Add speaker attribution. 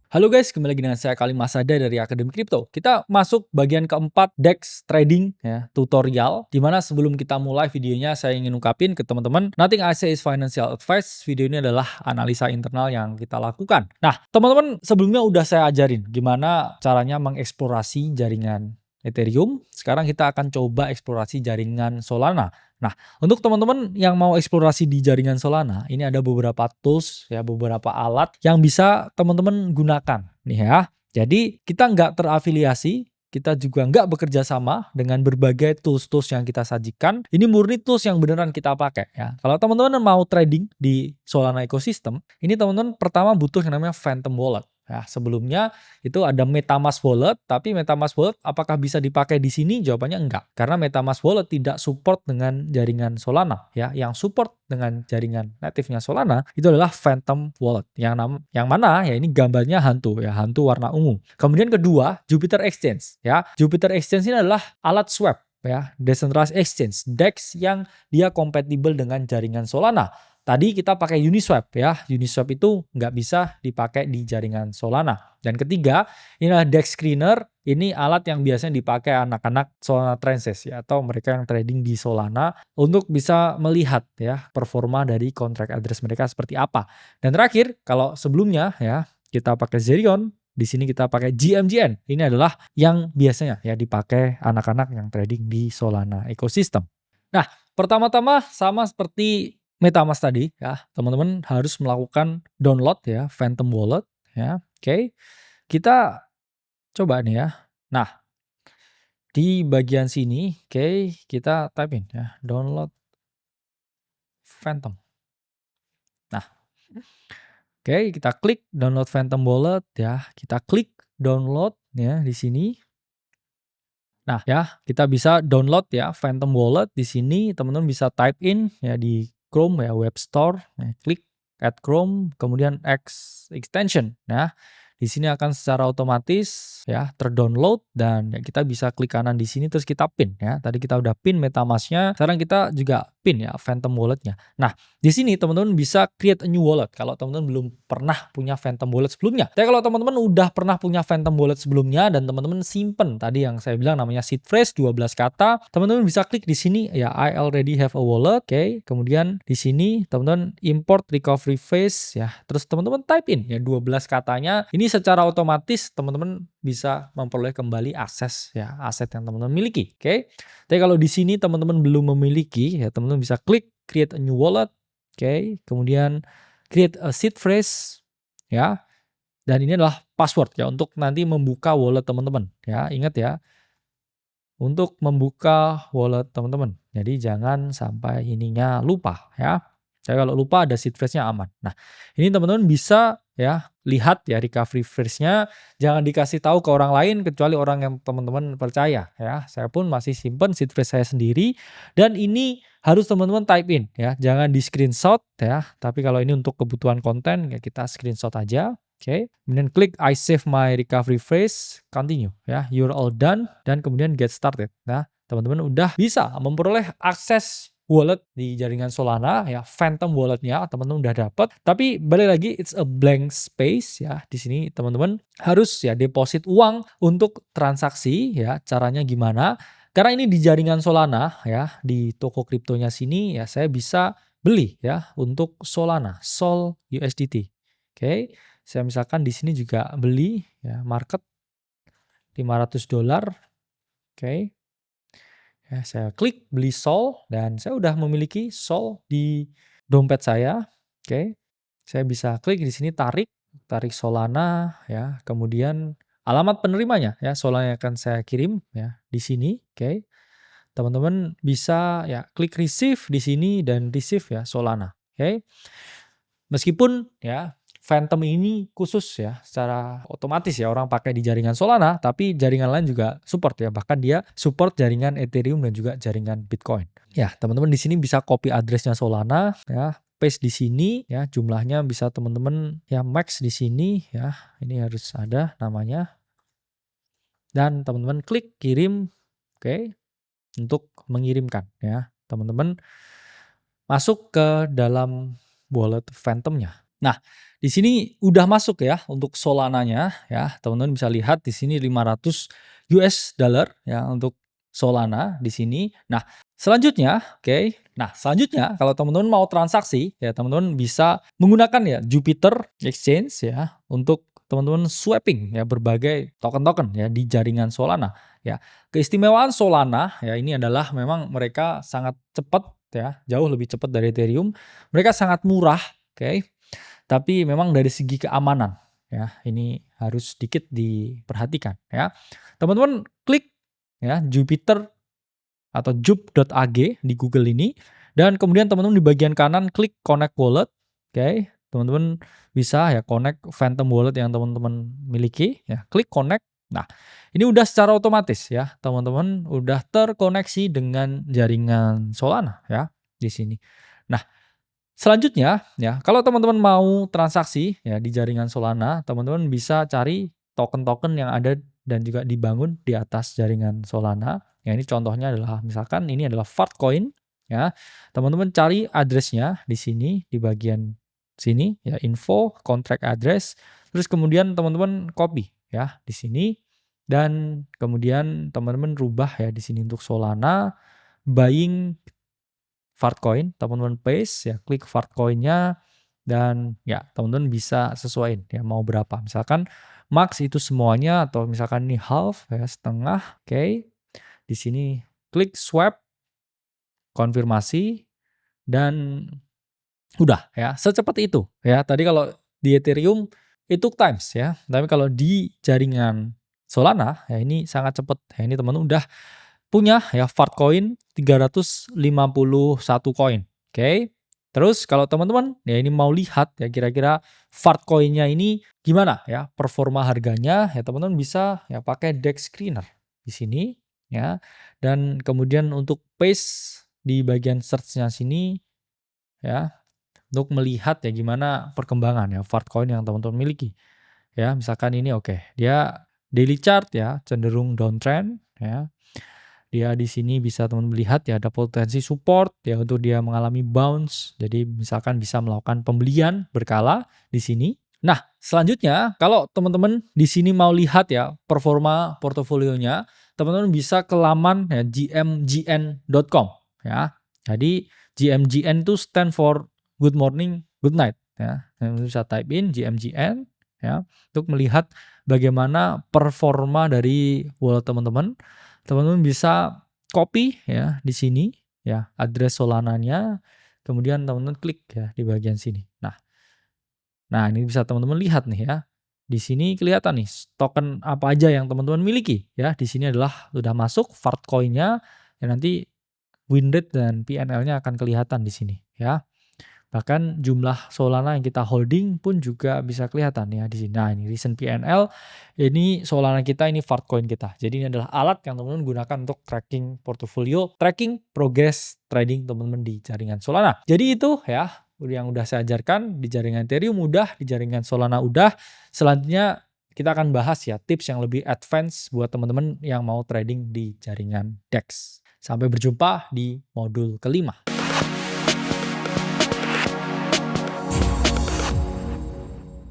Speaker 1: Halo guys, kembali lagi dengan saya Kali Masada dari Akademi Kripto. Kita masuk bagian keempat DEX trading ya, tutorial. Dimana sebelum kita mulai videonya saya ingin ungkapin ke teman-teman, nothing I say is financial advice. Video ini adalah analisa internal yang kita lakukan. Nah, teman-teman sebelumnya udah saya ajarin gimana caranya mengeksplorasi jaringan Ethereum. Sekarang kita akan coba eksplorasi jaringan Solana. Nah, untuk teman-teman yang mau eksplorasi di jaringan Solana, ini ada beberapa tools ya, beberapa alat yang bisa teman-teman gunakan nih ya. Jadi kita nggak terafiliasi, kita juga nggak bekerja sama dengan berbagai tools-tools yang kita sajikan. Ini murni tools yang beneran kita pakai ya. Kalau teman-teman mau trading di Solana ecosystem, ini teman-teman pertama butuh yang namanya Phantom Wallet. Ya, sebelumnya itu ada MetaMask Wallet, tapi MetaMask Wallet apakah bisa dipakai di sini? Jawabannya enggak. Karena MetaMask Wallet tidak support dengan jaringan Solana ya. Yang support dengan jaringan native-nya Solana itu adalah Phantom Wallet. Yang mana ya ini gambarnya hantu ya, hantu warna ungu. Kemudian kedua, Jupiter Exchange ya. Jupiter Exchange ini adalah alat swap ya, decentralized exchange, DEX yang dia kompatibel dengan jaringan Solana. Tadi kita pakai Uniswap ya. Uniswap itu nggak bisa dipakai di jaringan Solana. Dan ketiga, ini adalah DEX Screener. Ini alat yang biasanya dipakai anak-anak Solana Transcend ya, atau mereka yang trading di Solana untuk bisa melihat ya performa dari contract address mereka seperti apa. Dan terakhir, kalau sebelumnya ya kita pakai Zerion, di sini kita pakai GMGN. Ini adalah yang biasanya ya dipakai anak-anak yang trading di Solana ecosystem. Nah, pertama-tama sama seperti MetaMask tadi ya, teman-teman harus melakukan download ya Phantom Wallet ya. Oke. Kita coba nih ya. Nah, di bagian sini oke, kita type in ya download Phantom. Nah, oke, kita klik download Phantom Wallet ya. Kita klik download ya di sini. Nah, ya, kita bisa download ya Phantom Wallet di sini. Teman-teman bisa type in ya di Chrome ya, web store, ya, klik add Chrome, kemudian extension ya. Di sini akan secara otomatis ya terdownload dan ya, kita bisa klik kanan di sini terus kita pin ya. Tadi kita udah pin MetaMask-nya, sekarang kita juga pin ya Phantom Wallet-nya. Nah, di sini teman-teman bisa create a new wallet kalau teman-teman belum pernah punya Phantom Wallet sebelumnya. Tapi kalau teman-teman udah pernah punya Phantom Wallet sebelumnya dan teman-teman simpen tadi yang saya bilang namanya seed phrase 12 kata, teman-teman bisa klik di sini ya I already have a wallet. Oke, kemudian di sini teman-teman import recovery phrase ya. Terus teman-teman type in ya 12 katanya. Ini secara otomatis teman-teman bisa memperoleh kembali akses ya aset yang teman-teman miliki. Oke. Tapi kalau di sini teman-teman belum memiliki ya teman-teman bisa klik create a new wallet. Oke, kemudian create a seed phrase ya. Dan ini adalah password ya untuk nanti membuka wallet teman-teman ya. Ingat ya, untuk membuka wallet teman-teman. Jadi jangan sampai ininya lupa ya. Saya kalau lupa ada seed phrase-nya aman. Nah, ini teman-teman bisa ya lihat ya recovery phrase-nya, jangan dikasih tahu ke orang lain kecuali orang yang teman-teman percaya ya. Saya pun masih simpen seed phrase saya sendiri dan ini harus teman-teman type in ya. Jangan di screenshot ya. Tapi kalau ini untuk kebutuhan konten ya kita screenshot aja. Oke, kemudian klik I save my recovery phrase, continue ya, you're all done dan kemudian get started. Nah, teman-teman udah bisa memperoleh akses wallet di jaringan Solana ya, Phantom walletnya teman-teman udah dapat. Tapi balik lagi it's a blank space ya. Di sini teman-teman harus ya deposit uang untuk transaksi ya. Caranya gimana? Karena ini di jaringan Solana ya, di toko kriptonya sini ya saya bisa beli ya untuk Solana, Sol USDT. Oke. Saya misalkan di sini juga beli ya market $500. Oke. Ya, saya klik beli Sol dan saya udah memiliki Sol di dompet saya. Oke. Saya bisa klik di sini tarik Solana ya. Kemudian alamat penerimanya ya, Solana yang akan saya kirim ya di sini. Oke. Teman-teman bisa ya klik receive di sini dan receive ya Solana. Oke. Meskipun ya Phantom ini khusus ya secara otomatis ya orang pakai di jaringan Solana, tapi jaringan lain juga support ya. Bahkan dia support jaringan Ethereum dan juga jaringan Bitcoin. Ya, teman-teman di sini bisa copy addressnya Solana ya, paste di sini ya, jumlahnya bisa teman-teman ya max di sini ya. Ini harus ada namanya. Dan teman-teman klik kirim, oke, untuk mengirimkan ya. Teman-teman masuk ke dalam wallet Phantomnya. Nah, di sini udah masuk ya untuk Solananya ya. Teman-teman bisa lihat di sini 500 US dollar ya untuk Solana di sini. Nah, selanjutnya, oke. Nah, selanjutnya kalau teman-teman mau transaksi ya teman-teman bisa menggunakan ya Jupiter Exchange ya untuk teman-teman swapping ya berbagai token-token ya di jaringan Solana ya. Keistimewaan Solana ya ini adalah memang mereka sangat cepat ya, jauh lebih cepat dari Ethereum. Mereka sangat murah, oke. Tapi memang dari segi keamanan ya, ini harus sedikit diperhatikan ya. Teman-teman klik ya Jupiter atau jup.ag di Google ini dan kemudian teman-teman di bagian kanan klik connect wallet. Oke, teman-teman bisa ya connect Phantom wallet yang teman-teman miliki ya, klik connect. Nah, ini udah secara otomatis ya, teman-teman udah terkoneksi dengan jaringan Solana ya di sini. Nah, selanjutnya ya, kalau teman-teman mau transaksi ya di jaringan Solana, teman-teman bisa cari token-token yang ada dan juga dibangun di atas jaringan Solana. Ya ini contohnya adalah misalkan ini adalah Fartcoin ya. Teman-teman cari address-nya di sini di bagian sini ya info contract address. Terus kemudian teman-teman copy ya di sini dan kemudian teman-teman rubah ya di sini untuk Solana buying Fartcoin, teman-teman paste ya, klik Fartcoin-nya dan ya teman-teman bisa sesuaiin ya mau berapa. Misalkan max itu semuanya atau misalkan ini half ya setengah, oke. Di sini klik swap, konfirmasi dan udah ya, secepat itu ya. Tadi kalau di Ethereum itu times ya, tapi kalau di jaringan Solana ya ini sangat cepat. Ya ini teman-teman udah punya ya Fartcoin 351 koin. Oke. Terus kalau teman-teman ya ini mau lihat ya kira-kira Fartcoin-nya ini gimana ya performa harganya ya teman-teman bisa ya pakai DEX screener di sini ya. Dan kemudian untuk paste di bagian search-nya sini ya untuk melihat ya gimana perkembangan ya Fartcoin yang teman-teman miliki. Ya, misalkan ini oke, dia daily chart ya cenderung downtrend ya. Dia di sini bisa teman melihat ya ada potensi support ya untuk dia mengalami bounce. Jadi misalkan bisa melakukan pembelian berkala di sini. Nah, selanjutnya kalau teman-teman di sini mau lihat ya performa portofolionya, teman-teman bisa ke laman ya gmgn.com ya. Jadi GMGN itu stand for good morning, good night ya. Teman-teman bisa type in GMGN ya untuk melihat bagaimana performa dari wallet teman-teman. Teman-teman bisa copy ya di sini ya address Solananya, kemudian teman-teman klik ya di bagian sini. Nah ini bisa teman-teman lihat nih ya. Di sini kelihatan nih token apa aja yang teman-teman miliki ya. Di sini adalah sudah masuk Fartcoin-nya ya nanti win rate dan PNL-nya akan kelihatan di sini ya. Bahkan jumlah Solana yang kita holding pun juga bisa kelihatan ya di sini. Nah, ini recent PNL, ini Solana kita, ini Fartcoin kita. Jadi ini adalah alat yang teman-teman gunakan untuk tracking portofolio, tracking progress trading teman-teman di jaringan Solana. Jadi itu ya yang udah saya ajarkan di jaringan Ethereum udah, di jaringan Solana udah. Selanjutnya kita akan bahas ya tips yang lebih advance buat teman-teman yang mau trading di jaringan DEX. Sampai berjumpa di modul kelima.